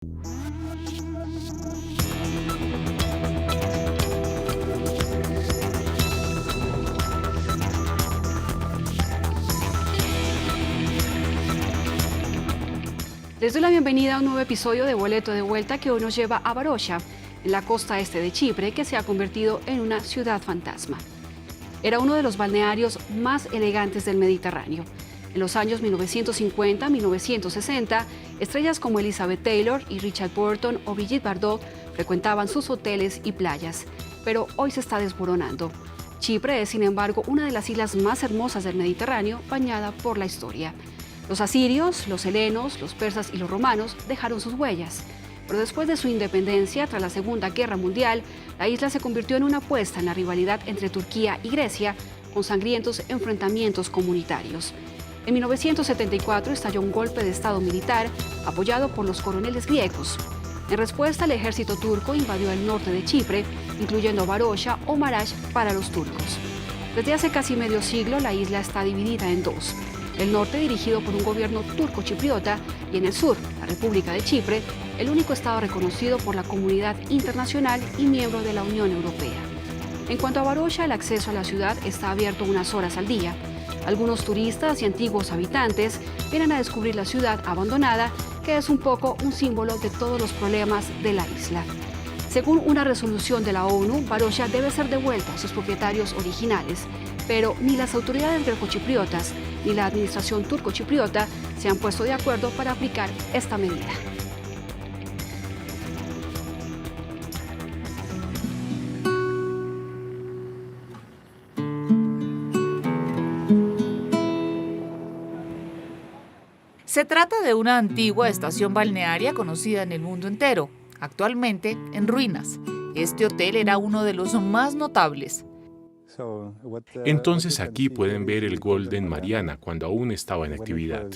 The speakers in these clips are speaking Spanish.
Les doy la bienvenida a un nuevo episodio de Boleto de Vuelta que hoy nos lleva a Varosha, en la costa este de Chipre, que se ha convertido en una ciudad fantasma. Era uno de los balnearios más elegantes del Mediterráneo. En los años 1950-1960, estrellas como Elizabeth Taylor y Richard Burton o Brigitte Bardot frecuentaban sus hoteles y playas, pero hoy se está desmoronando. Chipre es, sin embargo, una de las islas más hermosas del Mediterráneo, bañada por la historia. Los asirios, los helenos, los persas y los romanos dejaron sus huellas. Pero después de su independencia, tras la Segunda Guerra Mundial, la isla se convirtió en una apuesta en la rivalidad entre Turquía y Grecia, con sangrientos enfrentamientos comunitarios. En 1974 estalló un golpe de Estado militar apoyado por los coroneles griegos. En respuesta, el ejército turco invadió el norte de Chipre, incluyendo Varosha o Maraş para los turcos. Desde hace casi medio siglo, la isla está dividida en dos. El norte dirigido por un gobierno turco-chipriota y en el sur, la República de Chipre, el único estado reconocido por la comunidad internacional y miembro de la Unión Europea. En cuanto a Varosha, el acceso a la ciudad está abierto unas horas al día. Algunos turistas y antiguos habitantes vienen a descubrir la ciudad abandonada, que es un poco un símbolo de todos los problemas de la isla. Según una resolución de la ONU, Varosha debe ser devuelta a sus propietarios originales, pero ni las autoridades grecochipriotas ni la administración turco-chipriota se han puesto de acuerdo para aplicar esta medida. Se trata de una antigua estación balnearia conocida en el mundo entero, actualmente en ruinas. Este hotel era uno de los más notables. Entonces aquí pueden ver el Golden Mariana cuando aún estaba en actividad.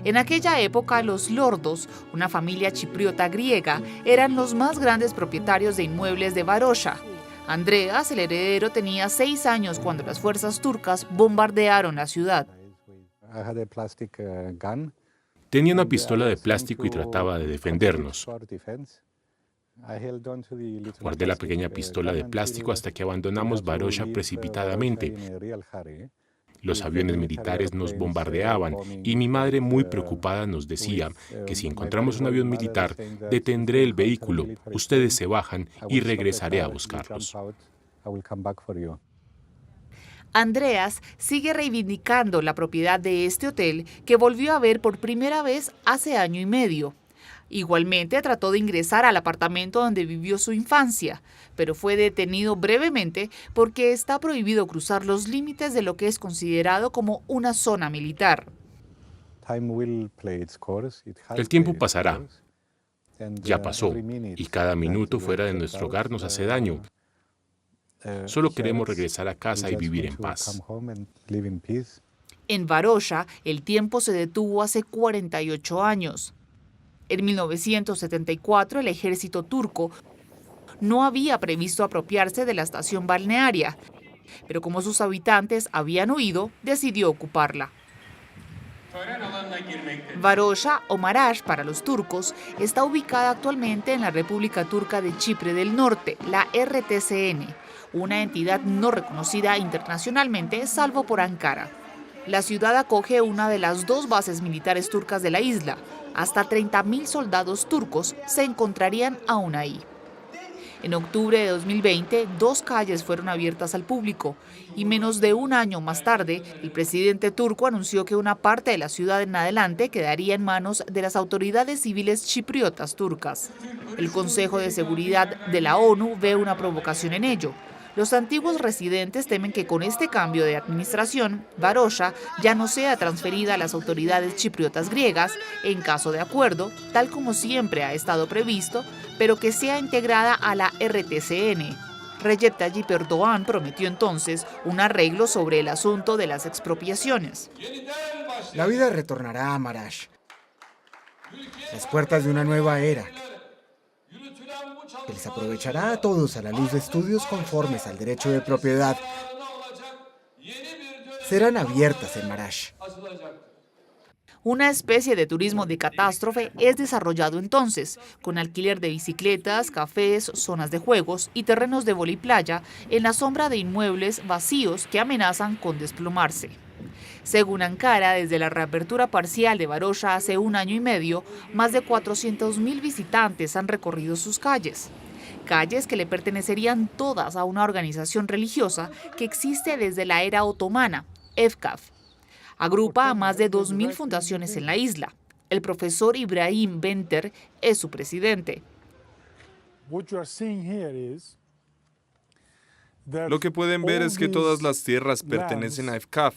En aquella época, los lordos, una familia chipriota griega, eran los más grandes propietarios de inmuebles de Varosha. Andreas, el heredero, tenía 6 años cuando las fuerzas turcas bombardearon la ciudad. Tenía una pistola de plástico y trataba de defendernos. Guardé la pequeña pistola de plástico hasta que abandonamos Varosha precipitadamente. Los aviones militares nos bombardeaban y mi madre, muy preocupada, nos decía que si encontramos un avión militar, detendré el vehículo, ustedes se bajan y regresaré a buscarlos. Andreas sigue reivindicando la propiedad de este hotel que volvió a ver por primera vez hace año y medio. Igualmente trató de ingresar al apartamento donde vivió su infancia, pero fue detenido brevemente porque está prohibido cruzar los límites de lo que es considerado como una zona militar. El tiempo pasará. Ya pasó, y cada minuto fuera de nuestro hogar nos hace daño. Solo queremos regresar a casa y vivir en paz. En Varosha, el tiempo se detuvo hace 48 años. En 1974, el ejército turco no había previsto apropiarse de la estación balnearia, pero como sus habitantes habían huido, decidió ocuparla. Varosha o Maraş para los turcos está ubicada actualmente en la República Turca de Chipre del Norte, la RTCN, una entidad no reconocida internacionalmente salvo por Ankara. La ciudad acoge una de las 2 bases militares turcas de la isla. Hasta 30.000 soldados turcos se encontrarían aún ahí. En octubre de 2020, 2 calles fueron abiertas al público y menos de un año más tarde, el presidente turco anunció que una parte de la ciudad en adelante quedaría en manos de las autoridades civiles chipriotas turcas. El Consejo de Seguridad de la ONU ve una provocación en ello. Los antiguos residentes temen que con este cambio de administración, Varosha ya no sea transferida a las autoridades chipriotas griegas, en caso de acuerdo, tal como siempre ha estado previsto, pero que sea integrada a la RTCN. Recep Tayyip Erdoğan prometió entonces un arreglo sobre el asunto de las expropiaciones. La vida retornará a Maraş. Las puertas de una nueva era, que les aprovechará a todos a la luz de estudios conformes al derecho de propiedad, serán abiertas en Maraş. Una especie de turismo de catástrofe es desarrollado entonces, con alquiler de bicicletas, cafés, zonas de juegos y terrenos de voliplaya en la sombra de inmuebles vacíos que amenazan con desplomarse. Según Ankara, desde la reapertura parcial de Varosha hace 1 año y medio, más de 400.000 visitantes han recorrido sus calles. Calles que le pertenecerían todas a una organización religiosa que existe desde la era otomana, EFKAF. Agrupa a más de 2.000 fundaciones en la isla. El profesor Ibrahim Benter es su presidente. Lo que pueden ver es que todas las tierras pertenecen a EFKAF.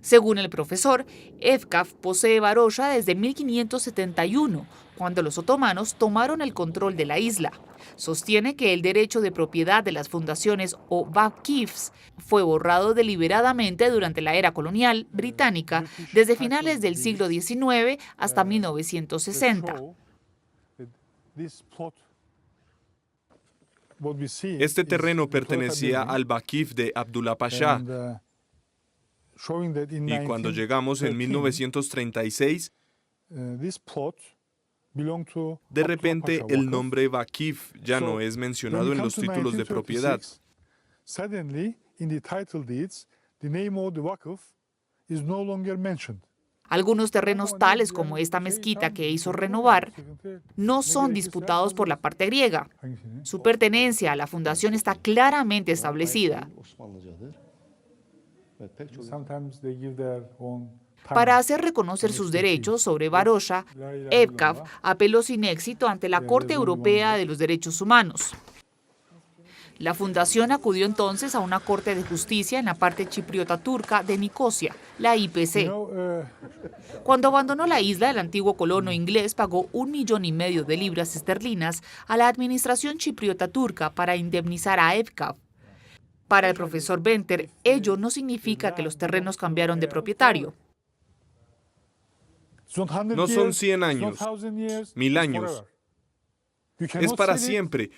Según el profesor, EFKAF posee Varosha desde 1571, cuando los otomanos tomaron el control de la isla. Sostiene que el derecho de propiedad de las fundaciones o vakifs fue borrado deliberadamente durante la era colonial británica desde finales del siglo XIX hasta 1960. Este terreno pertenecía al vakif de Abdullah Pasha. Y cuando llegamos en 1936, de repente el nombre vakif ya no es mencionado en los títulos de propiedad. Algunos terrenos tales como esta mezquita que hizo renovar no son disputados por la parte griega. Su pertenencia a la fundación está claramente establecida. Para hacer reconocer sus derechos sobre Varosha, EFKAF apeló sin éxito ante la Corte Europea de los Derechos Humanos. La fundación acudió entonces a una corte de justicia en la parte chipriota turca de Nicosia, la IPC. Cuando abandonó la isla, el antiguo colono inglés pagó 1,5 millones de libras esterlinas a la administración chipriota turca para indemnizar a EFKAF. Para el profesor Benter, ello no significa que los terrenos cambiaron de propietario. No son 100 años, 1000 años. Es para siempre.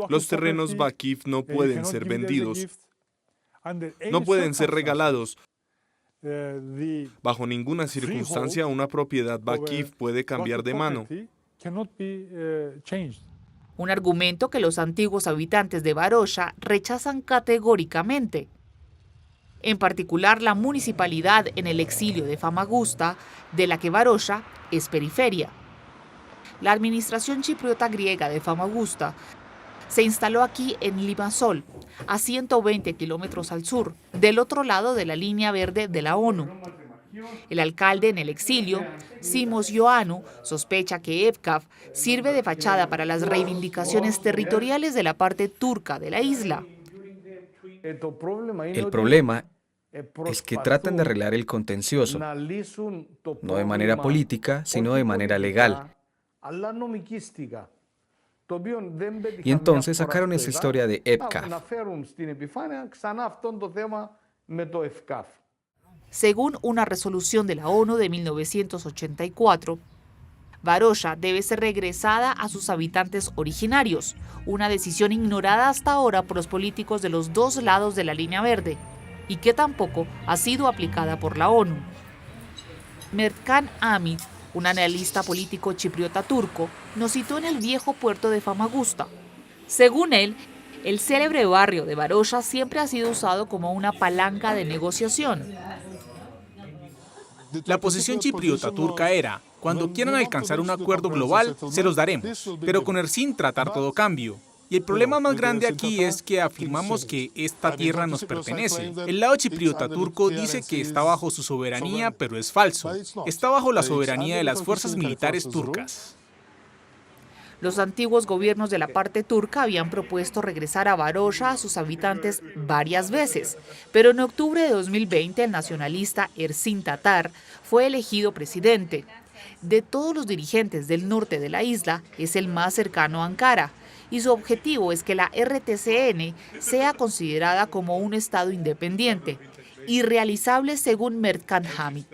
Los terrenos vakif no pueden ser vendidos, no pueden ser regalados. Bajo ninguna circunstancia una propiedad vakif puede cambiar de mano. Un argumento que los antiguos habitantes de Varosha rechazan categóricamente. En particular la municipalidad en el exilio de Famagusta, de la que Varosha es periferia. La administración chipriota griega de Famagusta se instaló aquí en Limassol, a 120 kilómetros al sur, del otro lado de la línea verde de la ONU. El alcalde en el exilio, Simos Ioannou, sospecha que EFKAF sirve de fachada para las reivindicaciones territoriales de la parte turca de la isla. El problema es que tratan de arreglar el contencioso, no de manera política, sino de manera legal. Y entonces sacaron esa historia de EFKAF. Según una resolución de la ONU de 1984, Varosha debe ser regresada a sus habitantes originarios, una decisión ignorada hasta ahora por los políticos de los dos lados de la línea verde, y que tampoco ha sido aplicada por la ONU. Mertkan Hamid, un analista político chipriota turco, nos citó en el viejo puerto de Famagusta. Según él, el célebre barrio de Varosha siempre ha sido usado como una palanca de negociación. La posición chipriota turca era: cuando quieran alcanzar un acuerdo global, se los daremos, pero con Ersin tratar todo cambio. Y el problema más grande aquí es que afirmamos que esta tierra nos pertenece. El lado chipriota turco dice que está bajo su soberanía, pero es falso. Está bajo la soberanía de las fuerzas militares turcas. Los antiguos gobiernos de la parte turca habían propuesto regresar a Varosha a sus habitantes varias veces, pero en octubre de 2020 el nacionalista Ersin Tatar fue elegido presidente. De todos los dirigentes del norte de la isla, es el más cercano a Ankara, y su objetivo es que la RTCN sea considerada como un estado independiente, irrealizable según Mertkan Hamid.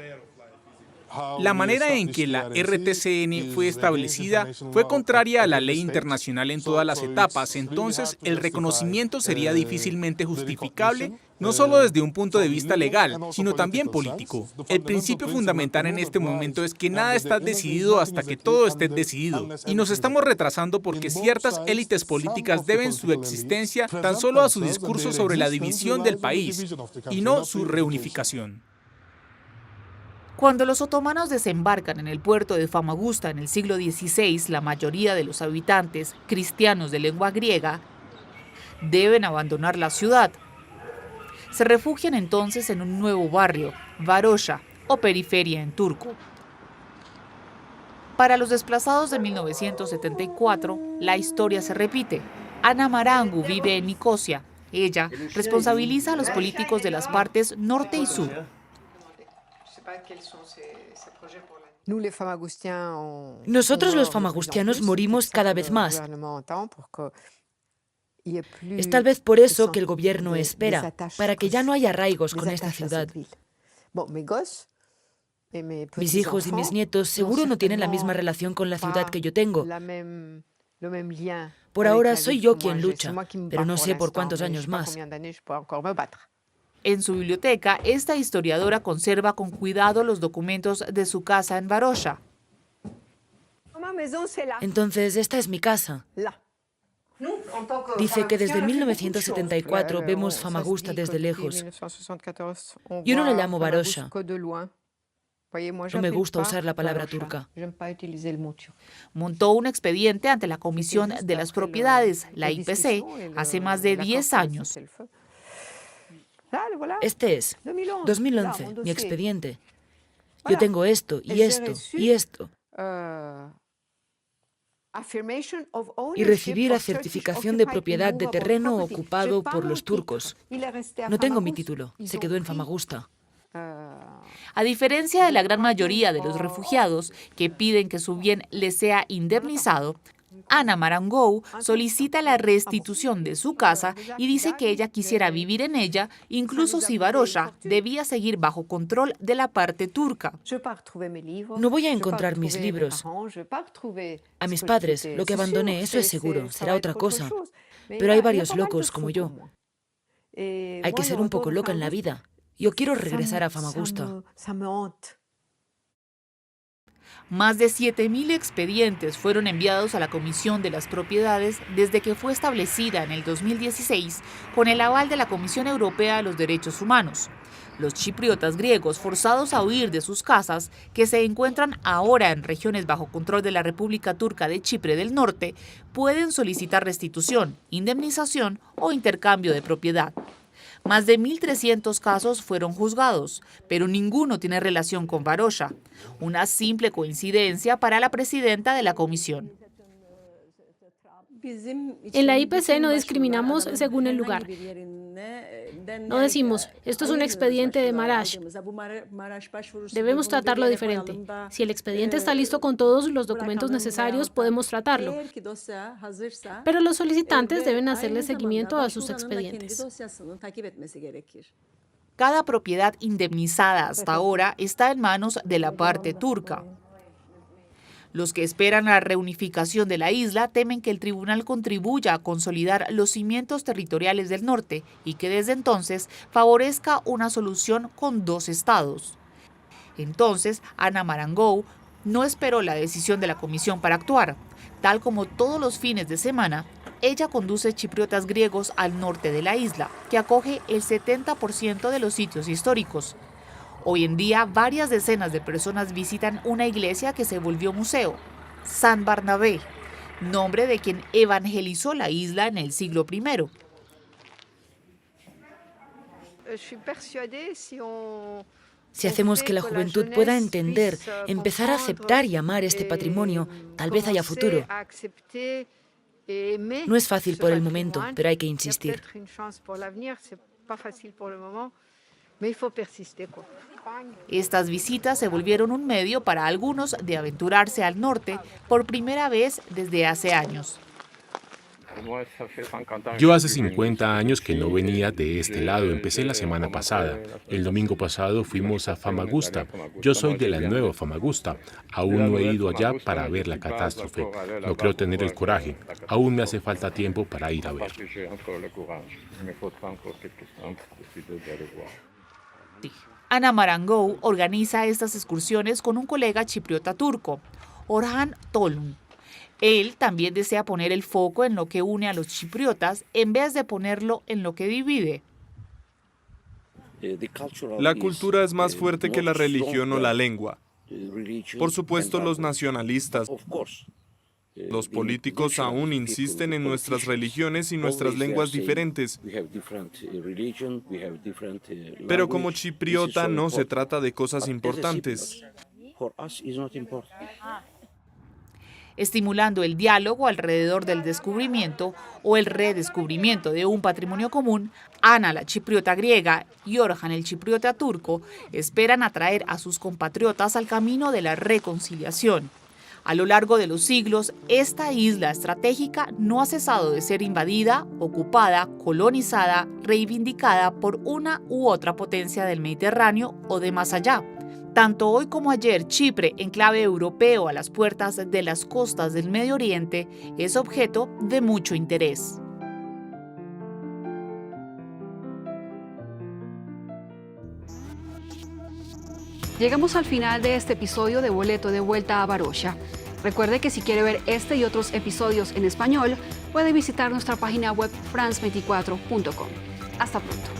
La manera en que la RTCN fue establecida fue contraria a la ley internacional en todas las etapas, entonces el reconocimiento sería difícilmente justificable, no solo desde un punto de vista legal, sino también político. El principio fundamental en este momento es que nada está decidido hasta que todo esté decidido, y nos estamos retrasando porque ciertas élites políticas deben su existencia tan solo a su discurso sobre la división del país, y no su reunificación. Cuando los otomanos desembarcan en el puerto de Famagusta en el siglo XVI, la mayoría de los habitantes, cristianos de lengua griega, deben abandonar la ciudad. Se refugian entonces en un nuevo barrio, Varosa, o periferia en turco. Para los desplazados de 1974, la historia se repite. Ana Marangu vive en Nicosia. Ella responsabiliza a los políticos de las partes norte y sur. Nosotros los famagustianos morimos cada vez más. Es tal vez por eso que el gobierno espera, para que ya no haya arraigos con esta ciudad. Mis hijos y mis nietos seguro no tienen la misma relación con la ciudad que yo tengo. Por ahora soy yo quien lucha, pero no sé por cuántos años más. En su biblioteca, esta historiadora conserva con cuidado los documentos de su casa en Varosa. Entonces, esta es mi casa. Dice que desde 1974 vemos Famagusta desde lejos. Yo no la llamo Varosa. No me gusta usar la palabra turca. Montó un expediente ante la Comisión de las Propiedades, la IPC, hace más de 10 años. Este es 2011, mi expediente. Yo tengo esto y esto y esto. Y recibí la certificación de propiedad de terreno ocupado por los turcos. No tengo mi título, se quedó en Famagusta. A diferencia de la gran mayoría de los refugiados que piden que su bien les sea indemnizado, Ana Marangu solicita la restitución de su casa y dice que ella quisiera vivir en ella, incluso si Varosa debía seguir bajo control de la parte turca. No voy a encontrar mis libros. A mis padres, lo que abandoné, eso es seguro, será otra cosa. Pero hay varios locos como yo. Hay que ser un poco loca en la vida. Yo quiero regresar a Famagusta. Más de 7.000 expedientes fueron enviados a la Comisión de las Propiedades desde que fue establecida en el 2016 con el aval de la Comisión Europea de los Derechos Humanos. Los chipriotas griegos forzados a huir de sus casas, que se encuentran ahora en regiones bajo control de la República Turca de Chipre del Norte, pueden solicitar restitución, indemnización o intercambio de propiedad. Más de 1.300 casos fueron juzgados, pero ninguno tiene relación con Varosa, una simple coincidencia para la presidenta de la comisión. En la IPC no discriminamos según el lugar. No decimos, esto es un expediente de Marash. Debemos tratarlo diferente. Si el expediente está listo con todos los documentos necesarios, podemos tratarlo. Pero los solicitantes deben hacerle seguimiento a sus expedientes. Cada propiedad indemnizada hasta ahora está en manos de la parte turca. Los que esperan la reunificación de la isla temen que el tribunal contribuya a consolidar los cimientos territoriales del norte y que desde entonces favorezca una solución con dos estados. Entonces, Ana Marangu no esperó la decisión de la comisión para actuar. Tal como todos los fines de semana, ella conduce chipriotas griegos al norte de la isla, que acoge el 70% de los sitios históricos. Hoy en día, varias decenas de personas visitan una iglesia que se volvió museo, San Barnabé, nombre de quien evangelizó la isla en el siglo I. Si hacemos que la juventud pueda entender, empezar a aceptar y amar este patrimonio, tal vez haya futuro. No es fácil por el momento, pero hay que insistir. Estas visitas se volvieron un medio para algunos de aventurarse al norte por primera vez desde hace años. Yo hace 50 años que no venía de este lado, empecé la semana pasada. El domingo pasado fuimos a Famagusta. Yo soy de la nueva Famagusta. Aún no he ido allá para ver la catástrofe. No creo tener el coraje. Aún me hace falta tiempo para ir a ver. Ana Marangou organiza estas excursiones con un colega chipriota turco, Orhan Tolun. Él también desea poner el foco en lo que une a los chipriotas en vez de ponerlo en lo que divide. La cultura es más fuerte que la religión o la lengua. Por supuesto, los nacionalistas, los políticos aún insisten en nuestras religiones y nuestras lenguas diferentes. Pero como chipriota no se trata de cosas importantes. Estimulando el diálogo alrededor del descubrimiento o el redescubrimiento de un patrimonio común, Ana, la chipriota griega, y Orhan, el chipriota turco, esperan atraer a sus compatriotas al camino de la reconciliación. A lo largo de los siglos, esta isla estratégica no ha cesado de ser invadida, ocupada, colonizada, reivindicada por una u otra potencia del Mediterráneo o de más allá. Tanto hoy como ayer, Chipre, enclave europeo a las puertas de las costas del Medio Oriente, es objeto de mucho interés. Llegamos al final de este episodio de Boleto de Vuelta a Varosha. Recuerde que si quiere ver este y otros episodios en español, puede visitar nuestra página web france24.com. Hasta pronto.